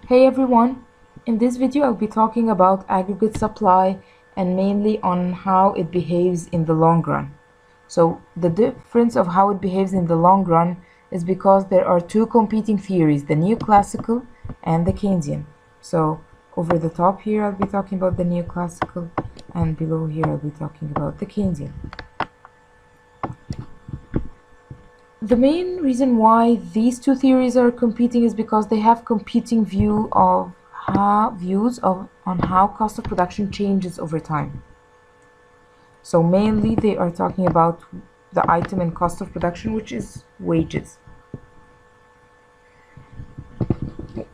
Hey everyone, in this video I'll be talking about aggregate supply and mainly on how it behaves in the long run. So the difference of how it behaves in the long run is because there are two competing theories, the neoclassical and the Keynesian. So over the top here I'll be talking about the neoclassical, and below here I'll be talking about the Keynesian. The main reason why these two theories are competing is because they have competing views on how cost of production changes over time. So mainly they are talking about the item and cost of production, which is wages.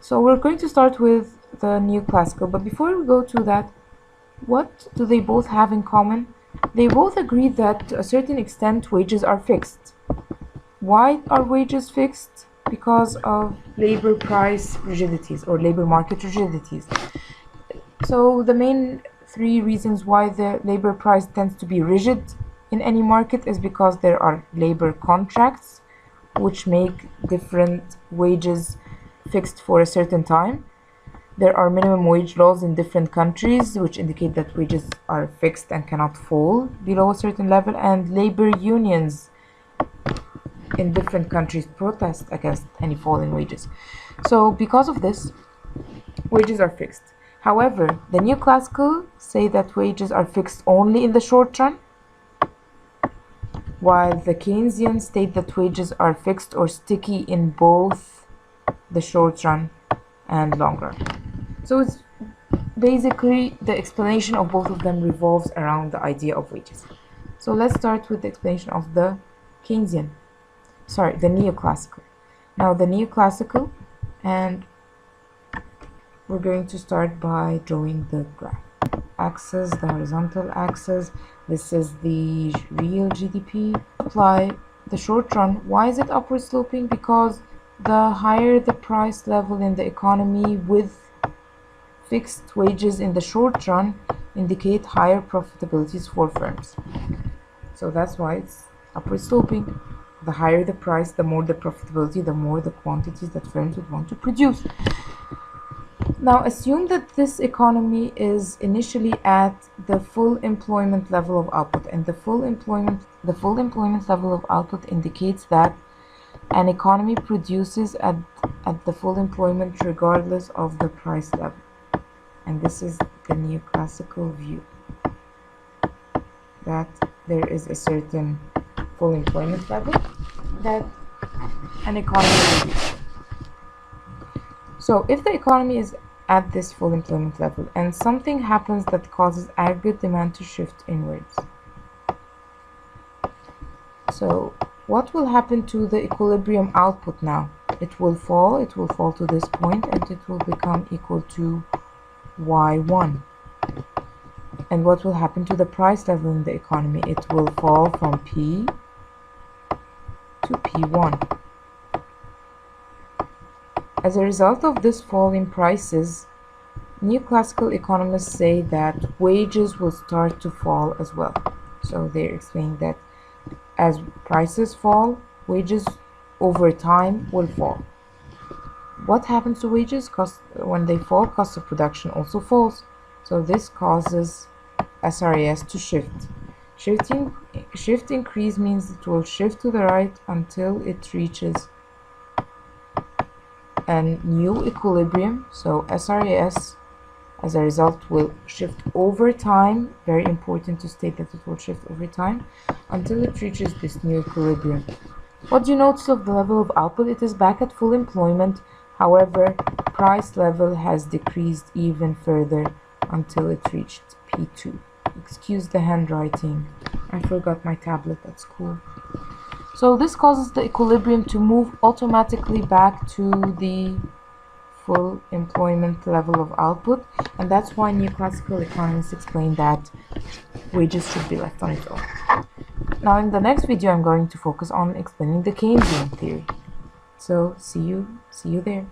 So we're going to start with the neoclassical, but before we go to that, what do they both have in common? They both agree that to a certain extent wages are fixed. Why are wages fixed? Because of labor price rigidities or labor market rigidities. So the main three reasons why the labor price tends to be rigid in any market is because there are labor contracts which make different wages fixed for a certain time. There are minimum wage laws in different countries which indicate that wages are fixed and cannot fall below a certain level, and labor unions in different countries protest against any fall in wages. So because of this, wages are fixed. However, the neoclassical say that wages are fixed only in the short run, while the Keynesian state that wages are fixed or sticky in both the short run and long run. So it's basically the explanation of both of them revolves around the idea of wages. So let's start with the explanation of the neoclassical. Now the neoclassical, and we're going to start by drawing the graph axis, the horizontal axis. This is the real GDP. Apply the short run. Why is it upward sloping? Because the higher the price level in the economy with fixed wages in the short run indicate higher profitabilities for firms. So that's why it's upward sloping. The higher the price, the more the profitability, the more the quantities that firms would want to produce. Now assume that this economy is initially at the full employment level of output, and the full employment level of output indicates that an economy produces at the full employment regardless of the price level. And this is the neoclassical view, that there is a certain full employment level that an economy will reach. So if the economy is at this full employment level and something happens that causes aggregate demand to shift inwards, so what will happen to the equilibrium output now? It will fall to this point, and it will become equal to Y1. And what will happen to the price level in the economy? It will fall from P to P1. As a result of this fall in prices, neoclassical economists say that wages will start to fall as well. So they're explaining that as prices fall, wages over time will fall. What happens to wages? When they fall, cost of production also falls. So this causes SRAS to shift. Shift increase means it will shift to the right until it reaches a new equilibrium. So SRAS as a result will shift over time. Very important to state that it will shift over time until it reaches this new equilibrium. What do you notice of the level of output? It is back at full employment. However, price level has decreased even further until it reached P2. Excuse the handwriting, I forgot my tablet at school. So this causes the equilibrium to move automatically back to the full employment level of output, and that's why neoclassical economists explain that wages should be left on its own. Now in the next video I'm going to focus on explaining the Keynesian theory. So see you there.